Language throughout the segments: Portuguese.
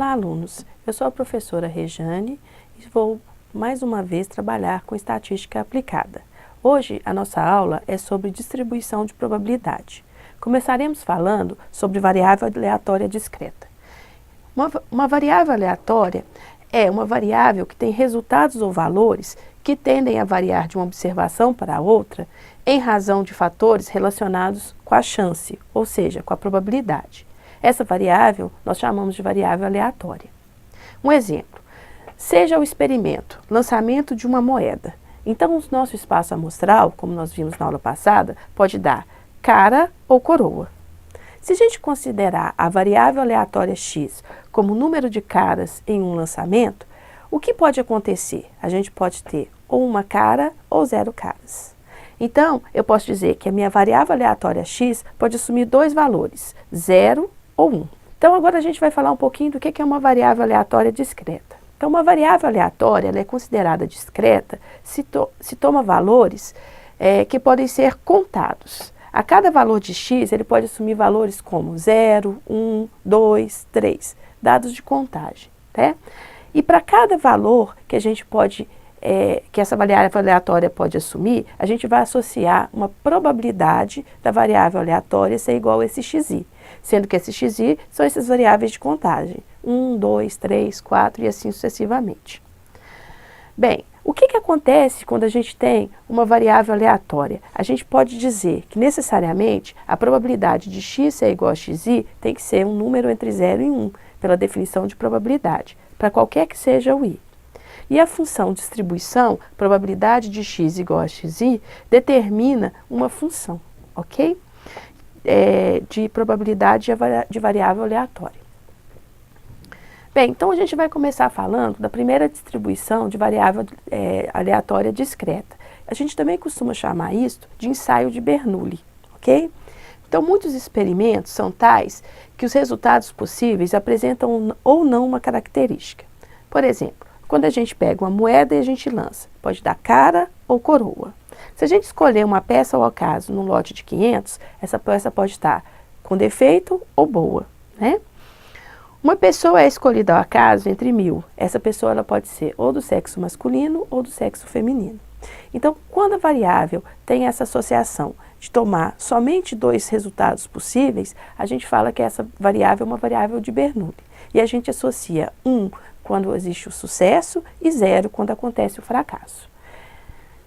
Olá, alunos! Eu sou a professora Rejane e vou mais uma vez trabalhar com estatística aplicada. Hoje a nossa aula é sobre distribuição de probabilidade. Começaremos falando sobre variável aleatória discreta. Uma variável aleatória é uma variável que tem resultados ou valores que tendem a variar de uma observação para outra em razão de fatores relacionados com a chance, ou seja, com a probabilidade. Essa variável nós chamamos de variável aleatória. Um exemplo, seja o experimento, lançamento de uma moeda. Então, o nosso espaço amostral, como nós vimos na aula passada, pode dar cara ou coroa. Se a gente considerar a variável aleatória x como o número de caras em um lançamento, o que pode acontecer? A gente pode ter ou uma cara ou 0 caras. Então, eu posso dizer que a minha variável aleatória x pode assumir dois valores, 0 ou 1. Então, agora a gente vai falar um pouquinho do que é uma variável aleatória discreta. Então, uma variável aleatória ela é considerada discreta se toma valores que podem ser contados. A cada valor de x, ele pode assumir valores como 0, 1, 2, 3, dados de contagem. Né? E para cada valor que a gente pode, que essa variável aleatória pode assumir, a gente vai associar uma probabilidade da variável aleatória ser igual a esse xi, sendo que esse xi são essas variáveis de contagem, 1, 2, 3, 4 e assim sucessivamente. Bem, o que acontece quando a gente tem uma variável aleatória? A gente pode dizer que necessariamente a probabilidade de x ser igual a xi tem que ser um número entre 0 e 1, pela definição de probabilidade, para qualquer que seja o i. E a função distribuição, probabilidade de x igual a xi, determina uma função, ok? De probabilidade de variável aleatória. Bem, então a gente vai começar falando da primeira distribuição de variável aleatória discreta. A gente também costuma chamar isso de ensaio de Bernoulli, ok? Então, muitos experimentos são tais que os resultados possíveis apresentam ou não uma característica. Por exemplo, quando a gente pega uma moeda e a gente lança, pode dar cara ou coroa. Se a gente escolher uma peça ao acaso num lote de 500, essa peça pode estar com defeito ou boa, né? Uma pessoa é escolhida ao acaso entre 1000. Essa pessoa ela pode ser ou do sexo masculino ou do sexo feminino. Então, quando a variável tem essa associação de tomar somente dois resultados possíveis, a gente fala que essa variável é uma variável de Bernoulli. E a gente associa 1 quando existe o sucesso e 0 quando acontece o fracasso.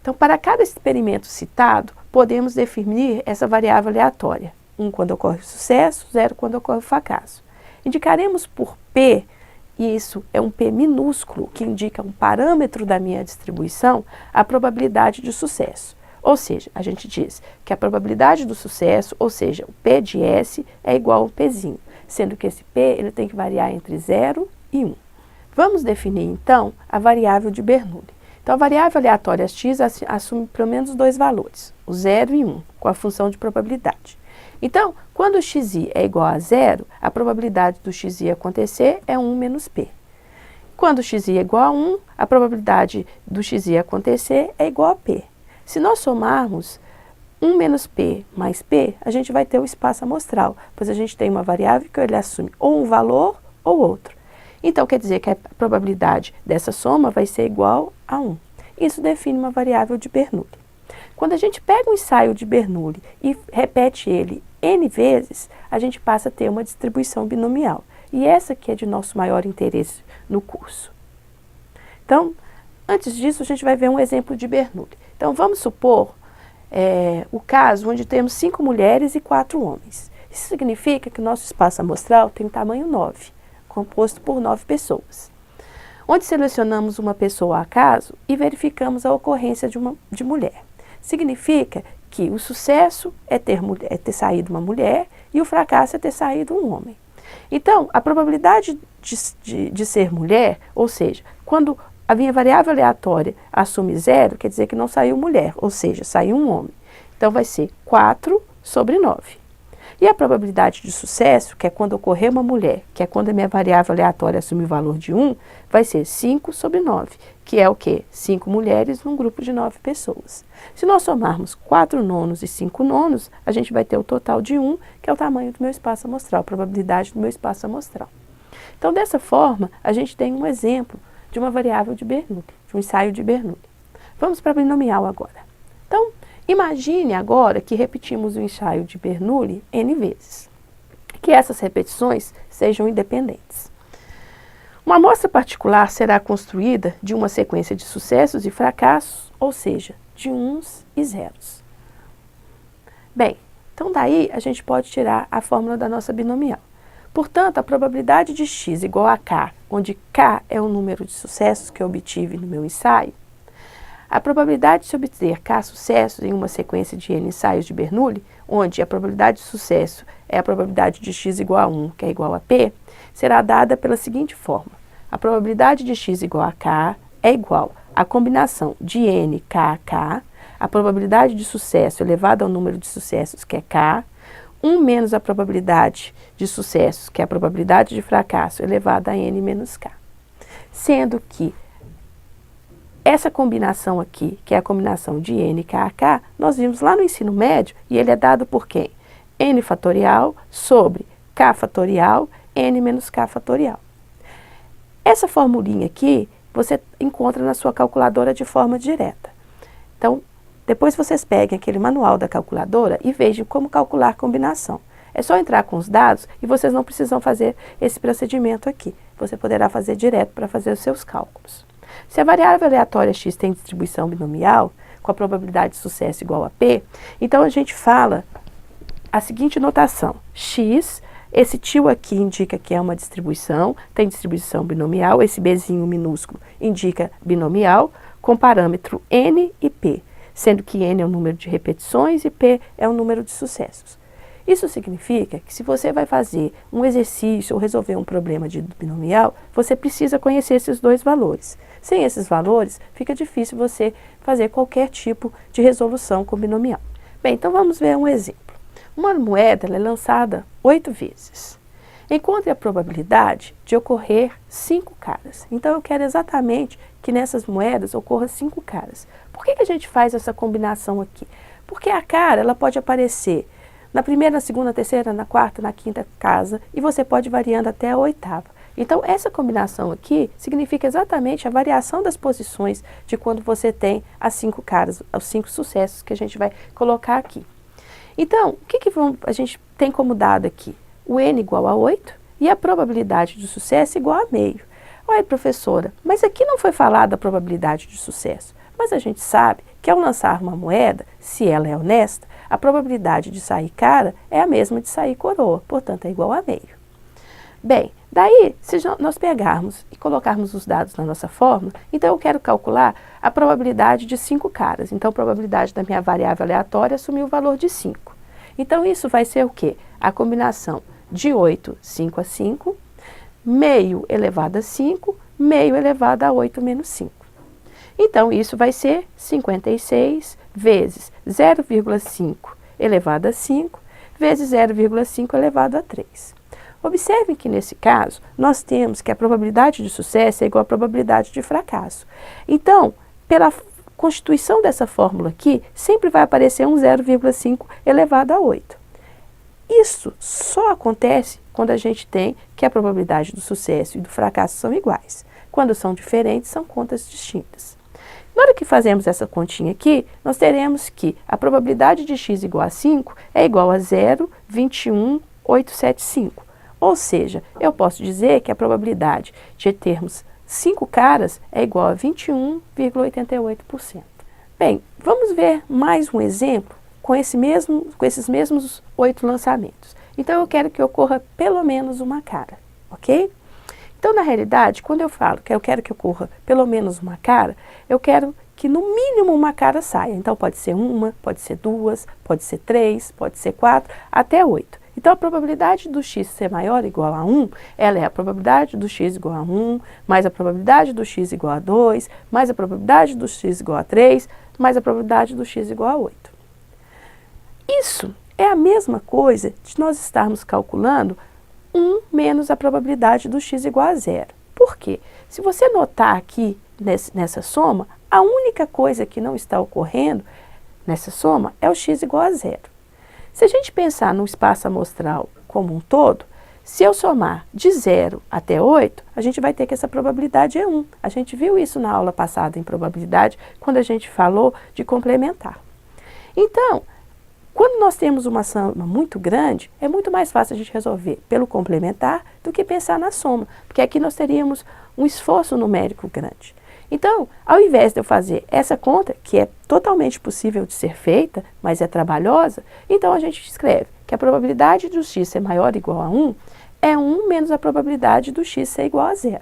Então, para cada experimento citado, podemos definir essa variável aleatória. 1 quando ocorre o sucesso, 0 quando ocorre o fracasso. Indicaremos por P, e isso é um P minúsculo, que indica um parâmetro da minha distribuição, a probabilidade de sucesso. Ou seja, a gente diz que a probabilidade do sucesso, ou seja, o P de S, é igual ao Pzinho, sendo que esse P ele tem que variar entre 0 e 1. Vamos definir, então, a variável de Bernoulli. Então, a variável aleatória x assume pelo menos dois valores, o 0 e 1, com a função de probabilidade. Então, quando o xi é igual a 0, a probabilidade do xi acontecer é 1 menos p. Quando o xi é igual a 1, a probabilidade do xi acontecer é igual a p. Se nós somarmos 1 menos p mais p, a gente vai ter o espaço amostral, pois a gente tem uma variável que ele assume ou um valor ou outro. Então, quer dizer que a probabilidade dessa soma vai ser igual a 1. Isso define uma variável de Bernoulli. Quando a gente pega um ensaio de Bernoulli e repete ele N vezes, a gente passa a ter uma distribuição binomial. E essa que é de nosso maior interesse no curso. Então, antes disso, a gente vai ver um exemplo de Bernoulli. Então, vamos supor o caso onde temos 5 mulheres e 4 homens. Isso significa que o nosso espaço amostral tem tamanho 9, composto por 9 pessoas. Onde selecionamos uma pessoa ao acaso e verificamos a ocorrência de mulher. Significa que o sucesso é ter saído uma mulher e o fracasso é ter saído um homem. Então, a probabilidade de ser mulher, ou seja, quando a minha variável aleatória assume 0, quer dizer que não saiu mulher, ou seja, saiu um homem. Então, vai ser 4 sobre 9. E a probabilidade de sucesso, que é quando ocorrer uma mulher, que é quando a minha variável aleatória assume o valor de 1, vai ser 5 sobre 9, que é o quê? 5 mulheres num grupo de 9 pessoas. Se nós somarmos 4 nonos e 5 nonos, a gente vai ter o total de 1, que é o tamanho do meu espaço amostral, a probabilidade do meu espaço amostral. Então, dessa forma, a gente tem um exemplo de uma variável de Bernoulli, de um ensaio de Bernoulli. Vamos para a binomial agora. Então, imagine agora que repetimos o ensaio de Bernoulli N vezes. Que essas repetições sejam independentes. Uma amostra particular será construída de uma sequência de sucessos e fracassos, ou seja, de uns e zeros. Bem, então daí a gente pode tirar a fórmula da nossa binomial. Portanto, a probabilidade de x igual a k, onde k é o número de sucessos que eu obtive no meu ensaio, a probabilidade de se obter k sucessos em uma sequência de n ensaios de Bernoulli, onde a probabilidade de sucesso é a probabilidade de x igual a 1, que é igual a p, será dada pela seguinte forma. A probabilidade de x igual a k é igual à combinação de n, k, k, a probabilidade de sucesso elevada ao número de sucessos, que é k, 1 menos a probabilidade de sucessos, que é a probabilidade de fracasso, elevada a n menos k. Sendo que essa combinação aqui, que é a combinação de n, k, k, nós vimos lá no ensino médio, e ele é dado por quem? N fatorial sobre k fatorial, n menos k fatorial. Essa formulinha aqui, você encontra na sua calculadora de forma direta. Então, depois vocês peguem aquele manual da calculadora e vejam como calcular a combinação. É só entrar com os dados e vocês não precisam fazer esse procedimento aqui. Você poderá fazer direto para fazer os seus cálculos. Se a variável aleatória x tem distribuição binomial, com a probabilidade de sucesso igual a p, então a gente fala a seguinte notação. X, esse tio aqui indica que é uma distribuição, tem distribuição binomial, esse bzinho minúsculo indica binomial, com parâmetro n e p, sendo que n é o número de repetições e p é o número de sucessos. Isso significa que se você vai fazer um exercício ou resolver um problema de binomial, você precisa conhecer esses dois valores. Sem esses valores, fica difícil você fazer qualquer tipo de resolução com binomial. Bem, então vamos ver um exemplo. Uma moeda é lançada 8 vezes. Encontre a probabilidade de ocorrer 5 caras. Então, eu quero exatamente que nessas moedas ocorra 5 caras. Por que a gente faz essa combinação aqui? Porque a cara ela pode aparecer na primeira, na segunda, na terceira, na quarta, na quinta casa, e você pode ir variando até a 8ª. Então, essa combinação aqui significa exatamente a variação das posições de quando você tem as 5 caras, os 5 sucessos que a gente vai colocar aqui. Então, o que a gente tem como dado aqui? O n igual a 8 e a probabilidade de sucesso igual a meio. Olha, professora, mas aqui não foi falado a probabilidade de sucesso. Mas a gente sabe que ao lançar uma moeda, se ela é honesta, a probabilidade de sair cara é a mesma de sair coroa, portanto é igual a meio. Bem, daí, se nós pegarmos e colocarmos os dados na nossa fórmula, então eu quero calcular a probabilidade de 5 caras. Então, a probabilidade da minha variável aleatória assumir o valor de 5. Então, isso vai ser o quê? A combinação de 8, 5 a 5, meio elevado a 5, meio elevado a 8 menos 5. Então, isso vai ser 56 vezes 0,5 elevado a 5, vezes 0,5 elevado a 3. Observem que, nesse caso, nós temos que a probabilidade de sucesso é igual à probabilidade de fracasso. Então, pela constituição dessa fórmula aqui, sempre vai aparecer um 0,5 elevado a 8. Isso só acontece quando a gente tem que a probabilidade do sucesso e do fracasso são iguais. Quando são diferentes, são contas distintas. Na hora que fazemos essa continha aqui, nós teremos que a probabilidade de x igual a 5 é igual a 0,21875. Ou seja, eu posso dizer que a probabilidade de termos 5 caras é igual a 21,88%. Bem, vamos ver mais um exemplo com esses mesmos 8 lançamentos. Então, eu quero que ocorra pelo menos uma cara, ok? Então, na realidade, quando eu falo que eu quero que ocorra pelo menos uma cara, eu quero que no mínimo uma cara saia. Então, pode ser uma, pode ser duas, pode ser 3, pode ser 4, até 8. Então, a probabilidade do x ser maior ou igual a 1, ela é a probabilidade do x igual a 1, mais a probabilidade do x igual a 2, mais a probabilidade do x igual a 3, mais a probabilidade do x igual a 8. Isso é a mesma coisa de nós estarmos calculando 1 menos a probabilidade do x igual a 0. Por quê? Se você notar aqui nessa soma, a única coisa que não está ocorrendo nessa soma é o x igual a 0. Se a gente pensar no espaço amostral como um todo, Se eu somar de 0 até 8, a gente vai ter que essa probabilidade é 1. A gente viu isso na aula passada em probabilidade, quando a gente falou de complementar. Então, quando nós temos uma soma muito grande, é muito mais fácil a gente resolver pelo complementar do que pensar na soma, porque aqui nós teríamos um esforço numérico grande. Então, ao invés de eu fazer essa conta, que é totalmente possível de ser feita, mas é trabalhosa, então a gente escreve que a probabilidade do x ser maior ou igual a 1 é 1 menos a probabilidade do x ser igual a 0.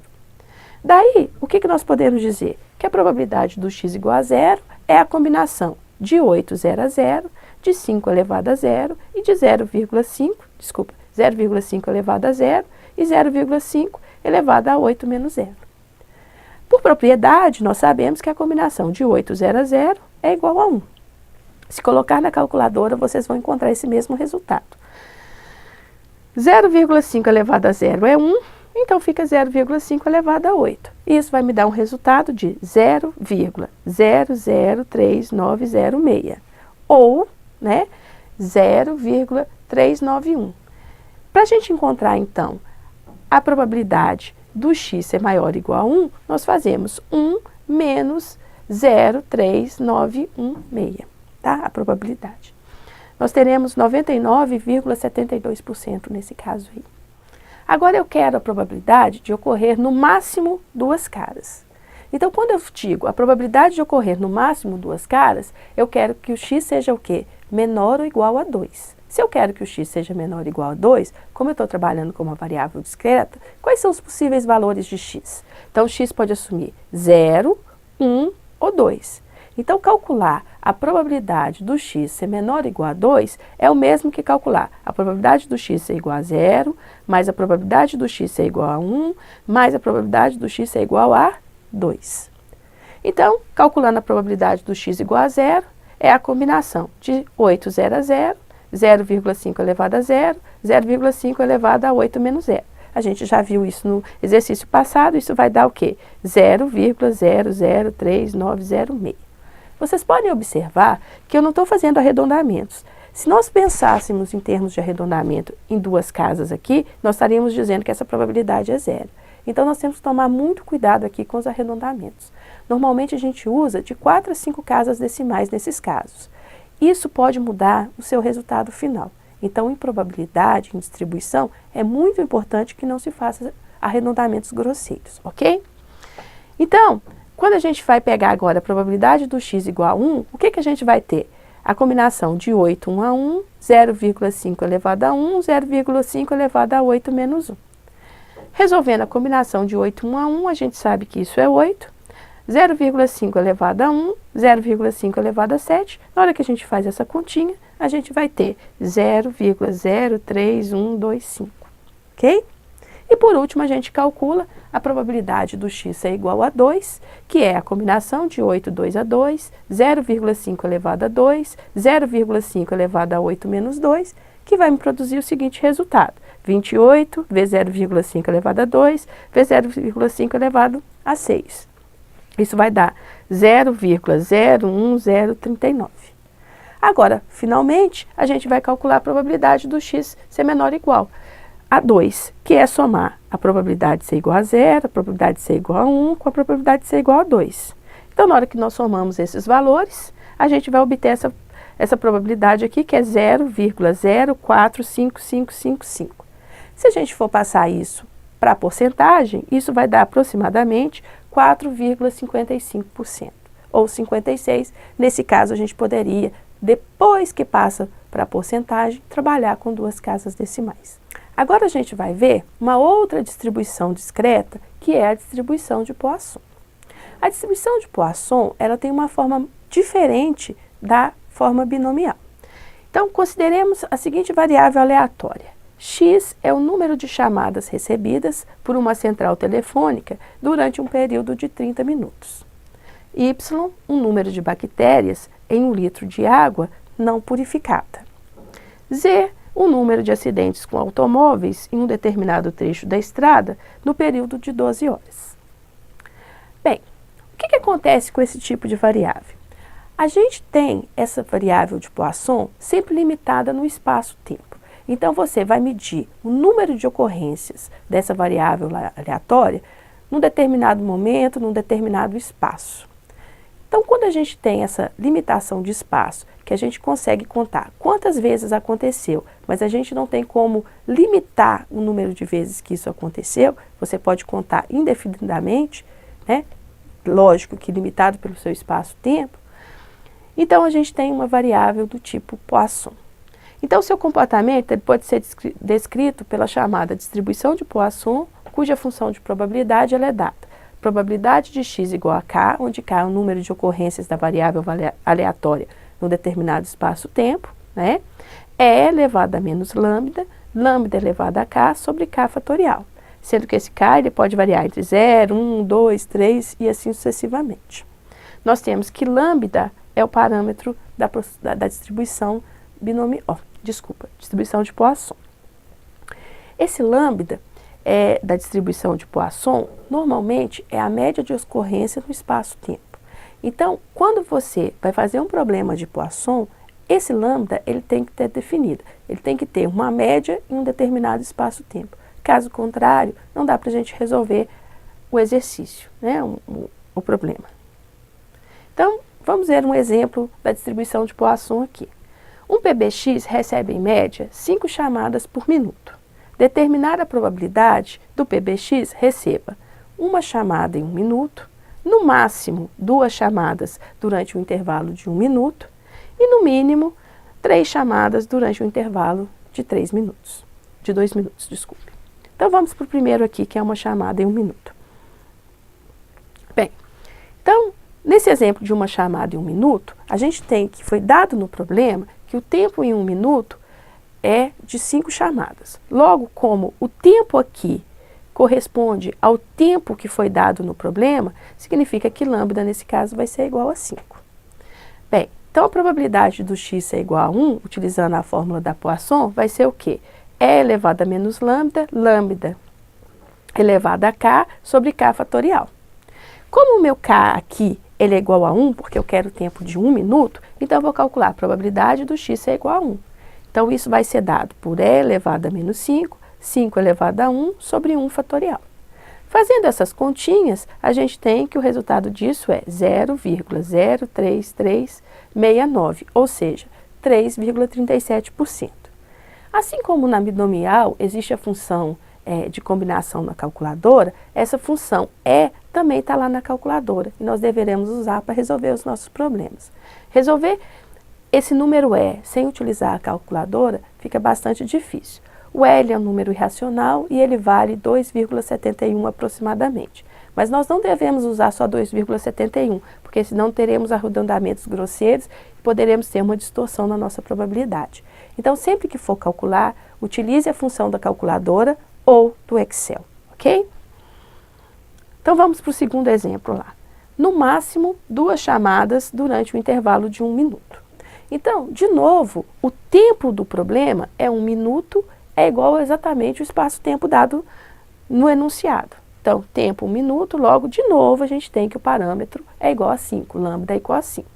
Daí, o que nós podemos dizer? Que a probabilidade do x igual a 0 é a combinação de 8 0 a 0, de 5 elevado a 0 e de 0,5 elevado a 0 e 0,5 elevado a 8 menos 0. Por propriedade, nós sabemos que a combinação de 8 0 a 0 é igual a 1. Se colocar na calculadora, vocês vão encontrar esse mesmo resultado. 0,5 elevado a 0 é 1, então fica 0,5 elevado a 8. Isso vai me dar um resultado de 0,00396, ou 0,391. Para a gente encontrar, então, a probabilidade do x ser maior ou igual a 1, nós fazemos 1 menos 0,396, tá? A probabilidade. Nós teremos 99,72% nesse caso aí. Agora eu quero a probabilidade de ocorrer no máximo 2 caras. Então, quando eu digo a probabilidade de ocorrer no máximo 2 caras, eu quero que o x seja o quê? Menor ou igual a 2. Se eu quero que o x seja menor ou igual a 2, como eu estou trabalhando com uma variável discreta, quais são os possíveis valores de x? Então, x pode assumir 0, 1 ou 2. Então, calcular a probabilidade do x ser menor ou igual a 2 é o mesmo que calcular a probabilidade do x ser igual a 0, mais a probabilidade do x ser igual a 1, mais a probabilidade do x ser igual a 2. Então, calculando a probabilidade do x igual a 0, é a combinação de 8 0 a 0, 0,5 elevado a 0, 0,5 elevado a 8 menos 0. A gente já viu isso no exercício passado, isso vai dar o quê? 0,00396. Vocês podem observar que eu não estou fazendo arredondamentos. Se nós pensássemos em termos de arredondamento em 2 casas aqui, nós estaríamos dizendo que essa probabilidade é 0. Então, nós temos que tomar muito cuidado aqui com os arredondamentos. Normalmente, a gente usa de 4 a 5 casas decimais nesses casos. Isso pode mudar o seu resultado final. Então, em probabilidade, em distribuição, é muito importante que não se faça arredondamentos grosseiros, ok? Então, quando a gente vai pegar agora a probabilidade do x igual a 1, o que a gente vai ter? A combinação de 8, 1 a 1, 0,5 elevado a 1, 0,5 elevado a 8 menos 1. Resolvendo a combinação de 8, 1 a 1, a gente sabe que isso é 8. 0,5 elevado a 1, 0,5 elevado a 7. Na hora que a gente faz essa continha, a gente vai ter 0,03125, ok? E por último, a gente calcula a probabilidade do x ser igual a 2, que é a combinação de 8, 2 a 2, 0,5 elevado a 2, 0,5 elevado a 8 menos 2, que vai me produzir o seguinte resultado. 28 vezes 0,5 elevado a 2, vezes 0,5 elevado a 6. Isso vai dar 0,01039. Agora, finalmente, a gente vai calcular a probabilidade do x ser menor ou igual a 2, que é somar a probabilidade de ser igual a 0, a probabilidade de ser igual a 1, com a probabilidade de ser igual a 2. Então, na hora que nós somamos esses valores, a gente vai obter essa probabilidade aqui, que é 0,045555. Se a gente for passar isso para a porcentagem, isso vai dar aproximadamente 4,55%, ou 56%. Nesse caso, a gente poderia, depois que passa para a porcentagem, trabalhar com 2 casas decimais. Agora a gente vai ver uma outra distribuição discreta, que é a distribuição de Poisson. A distribuição de Poisson, ela tem uma forma diferente da forma binomial. Então, consideremos a seguinte variável aleatória. X é o número de chamadas recebidas por uma central telefônica durante um período de 30 minutos. Y, um número de bactérias em 1 litro de água não purificada. Z, o número de acidentes com automóveis em um determinado trecho da estrada no período de 12 horas. Bem, o que acontece com esse tipo de variável? A gente tem essa variável de Poisson sempre limitada no espaço-tempo. Então, você vai medir o número de ocorrências dessa variável aleatória num determinado momento, num determinado espaço. Então, quando a gente tem essa limitação de espaço, que a gente consegue contar quantas vezes aconteceu, mas a gente não tem como limitar o número de vezes que isso aconteceu, você pode contar indefinidamente, né? Lógico que limitado pelo seu espaço-tempo. Então, a gente tem uma variável do tipo Poisson. Então, o seu comportamento ele pode ser descrito pela chamada distribuição de Poisson, cuja função de probabilidade ela é dada. Probabilidade de x igual a k, onde k é o número de ocorrências da variável aleatória num determinado espaço-tempo, né? E elevado a menos lambda, lambda elevado a k sobre k fatorial. Sendo que esse k ele pode variar entre 0, 1, 2, 3 e assim sucessivamente. Nós temos que lambda é o parâmetro da distribuição distribuição de Poisson. Esse lambda da distribuição de Poisson, normalmente é a média de ocorrência no espaço-tempo. Então, quando você vai fazer um problema de Poisson, esse lambda ele tem que ter definido. Ele tem que ter uma média em um determinado espaço-tempo. Caso contrário, não dá para a gente resolver o exercício, né, o problema. Então, vamos ver um exemplo da distribuição de Poisson aqui. Um PBX recebe, em média, 5 chamadas por minuto. Determinar a probabilidade do PBX receba uma chamada em 1 minuto, no máximo 2 chamadas durante um intervalo de 1 minuto e, no mínimo, 3 chamadas durante um intervalo de 2 minutos, desculpe. Então, vamos para o primeiro aqui, que é uma chamada em 1 minuto. Bem, então, nesse exemplo de uma chamada em 1 minuto, a gente tem que foi dado no problema que o tempo em 1 minuto é de 5 chamadas. Logo, como o tempo aqui corresponde ao tempo que foi dado no problema, significa que lambda, nesse caso, vai ser igual a 5. Bem, então a probabilidade do x ser igual a 1, utilizando a fórmula da Poisson, vai ser o quê? E elevado a menos lambda, lambda elevado a k sobre k fatorial. Como o meu k aqui ele é igual a 1, porque eu quero o tempo de 1 minuto, então eu vou calcular a probabilidade do x ser igual a 1. Então, isso vai ser dado por e elevado a menos 5, 5 elevado a 1 sobre 1 fatorial. Fazendo essas continhas, a gente tem que o resultado disso é 0,03369, ou seja, 3,37%. Assim como na binomial existe a função de combinação na calculadora, essa função também está lá na calculadora e nós deveremos usar para resolver os nossos problemas. Resolver esse número sem utilizar a calculadora fica bastante difícil. O L é um número irracional e ele vale 2,71 aproximadamente. Mas nós não devemos usar só 2,71, porque senão teremos arredondamentos grosseiros e poderemos ter uma distorção na nossa probabilidade. Então, sempre que for calcular, utilize a função da calculadora ou do Excel, ok? Então, vamos para o segundo exemplo lá. No máximo, 2 chamadas durante o intervalo de 1 minuto. Então, de novo, o tempo do problema é 1 minuto, é igual exatamente o espaço-tempo dado no enunciado. Então, tempo 1 minuto, logo, de novo, a gente tem que o parâmetro é igual a 5, lambda é igual a 5.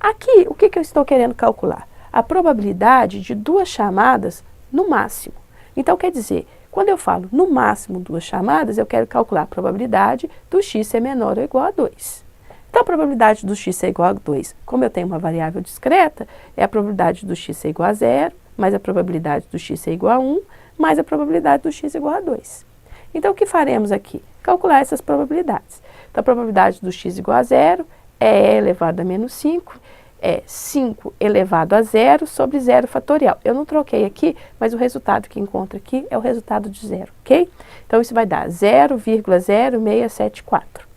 Aqui, o que eu estou querendo calcular? A probabilidade de 2 chamadas no máximo. Então, quer dizer, quando eu falo no máximo 2 chamadas, eu quero calcular a probabilidade do x ser menor ou igual a 2. Então, a probabilidade do x ser igual a 2, como eu tenho uma variável discreta, é a probabilidade do x ser igual a 0, mais a probabilidade do x ser igual a 1, mais a probabilidade do x igual a 2. Então, o que faremos aqui? Calcular essas probabilidades. Então, a probabilidade do x igual a 0 é e elevado a menos 5, é 5 elevado a 0 sobre 0 fatorial. Eu não troquei aqui, mas o resultado que encontro aqui é o resultado de 0, ok? Então, isso vai dar 0,0674.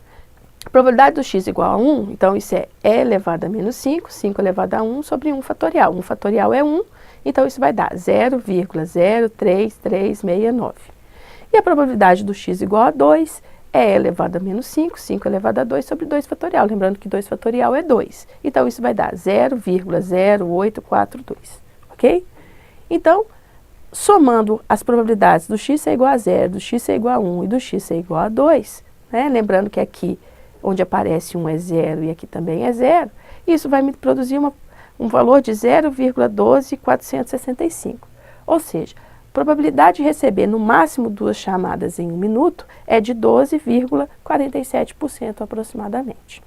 A probabilidade do x igual a 1, então isso é e elevado a menos 5, 5 elevado a 1 sobre 1 fatorial. 1 fatorial é 1, então isso vai dar 0,03369. E a probabilidade do x igual a 2 é elevado a menos 5, 5 elevado a 2 sobre 2 fatorial. Lembrando que 2 fatorial é 2. Então, isso vai dar 0,0842, ok? Então, somando as probabilidades do x ser igual a 0, do x ser igual a 1 e do x ser igual a 2, né? Lembrando que aqui, onde aparece 1 é 0 e aqui também é 0, isso vai me produzir um valor de 0,12465. Ou seja, a probabilidade de receber no máximo 2 chamadas em 1 minuto é de 12,47% aproximadamente.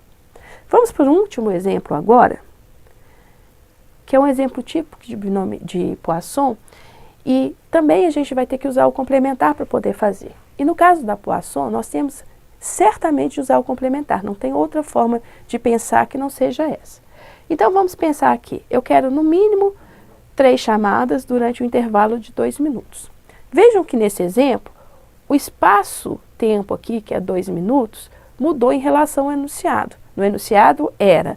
Vamos para o último exemplo agora, que é um exemplo típico de binômio de Poisson, e também a gente vai ter que usar o complementar para poder fazer. E no caso da Poisson, nós temos certamente de usar o complementar, não tem outra forma de pensar que não seja essa. Então vamos pensar aqui, eu quero no mínimo 3 chamadas durante um intervalo de 2 minutos. Vejam que nesse exemplo, o espaço-tempo aqui, que é 2 minutos, mudou em relação ao enunciado. No enunciado era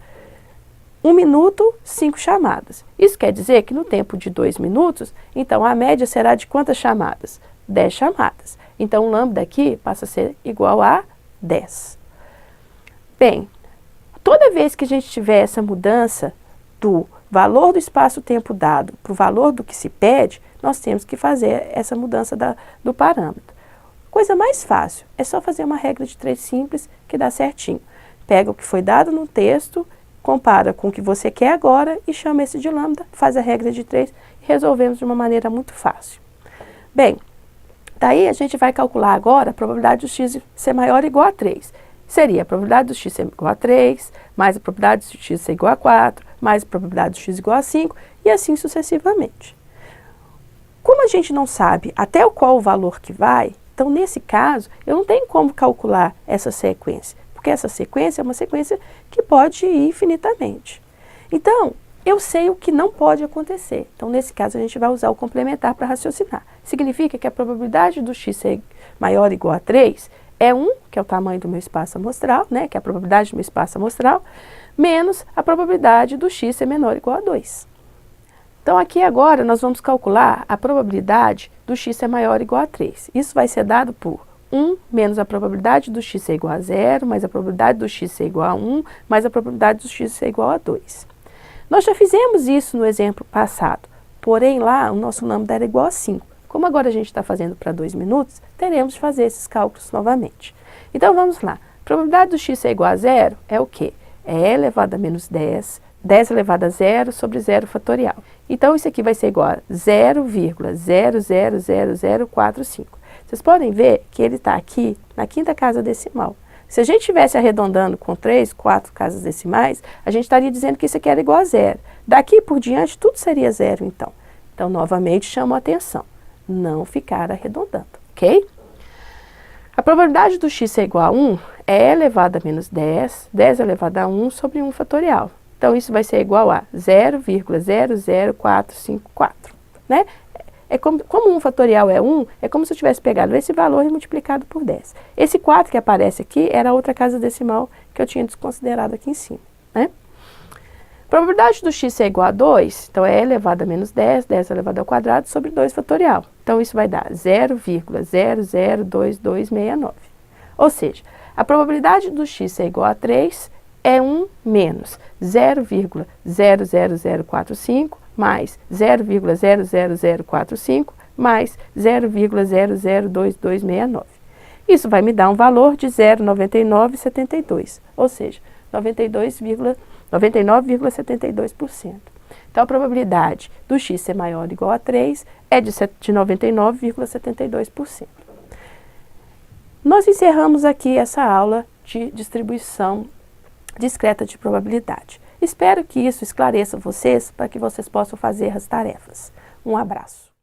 1 minuto, 5 chamadas. Isso quer dizer que no tempo de 2 minutos, então a média será de quantas chamadas? 10 chamadas. Então o lambda aqui passa a ser igual a 10. Bem, toda vez que a gente tiver essa mudança do valor do espaço-tempo dado para o valor do que se pede, nós temos que fazer essa mudança do parâmetro. Coisa mais fácil, é só fazer uma regra de 3 simples que dá certinho. Pega o que foi dado no texto, compara com o que você quer agora e chama esse de lambda, faz a regra de 3 e resolvemos de uma maneira muito fácil. Bem, daí a gente vai calcular agora a probabilidade do x ser maior ou igual a 3. Seria a probabilidade do x ser igual a 3, mais a probabilidade do x ser igual a 4, mais a probabilidade do x igual a 5, e assim sucessivamente. Como a gente não sabe até qual o valor que vai, então nesse caso, eu não tenho como calcular essa sequência, porque essa sequência é uma sequência que pode ir infinitamente. Então, eu sei o que não pode acontecer. Então, nesse caso, a gente vai usar o complementar para raciocinar. Significa que a probabilidade do x ser maior ou igual a 3 é 1, que é o tamanho do meu espaço amostral, né, que é a probabilidade do meu espaço amostral, menos a probabilidade do x ser menor ou igual a 2. Então, aqui agora, nós vamos calcular a probabilidade do x ser maior ou igual a 3. Isso vai ser dado por 1 menos a probabilidade do x ser igual a 0, mais a probabilidade do x ser igual a 1, mais a probabilidade do x ser igual a 2. Nós já fizemos isso no exemplo passado, porém lá o nosso lambda era igual a 5. Como agora a gente está fazendo para 2 minutos, teremos de fazer esses cálculos novamente. Então vamos lá. A probabilidade do x ser igual a 0 é o quê? É e elevado a menos 10, 10 elevado a 0 sobre 0 fatorial. Então isso aqui vai ser igual a 0,000045. Vocês podem ver que ele está aqui na quinta casa decimal. Se a gente estivesse arredondando com 3, 4 casas decimais, a gente estaria dizendo que isso aqui era igual a 0. Daqui por diante, tudo seria 0, então. Então, novamente, chamo a atenção. Não ficar arredondando, ok? A probabilidade do x ser igual a 1 é elevado a menos 10, 10 elevado a 1 sobre 1 fatorial. Então, isso vai ser igual a 0,00454, né? Como 1 fatorial é 1, é como se eu tivesse pegado esse valor e multiplicado por 10. Esse 4 que aparece aqui era a outra casa decimal que eu tinha desconsiderado aqui em cima, né? Probabilidade do x ser igual a 2, então é elevado a menos 10, 10 elevado ao quadrado sobre 2 fatorial. Então, isso vai dar 0,002269. Ou seja, a probabilidade do x ser igual a 3 é 1 menos 0,00045 mais 0,00045 mais 0,002269. Isso vai me dar um valor de 0,9972, ou seja, 99,72%. Então, a probabilidade do x ser maior ou igual a 3 é de 99,72%. Nós encerramos aqui essa aula de distribuição discreta de probabilidade. Espero que isso esclareça vocês para que vocês possam fazer as tarefas. Um abraço.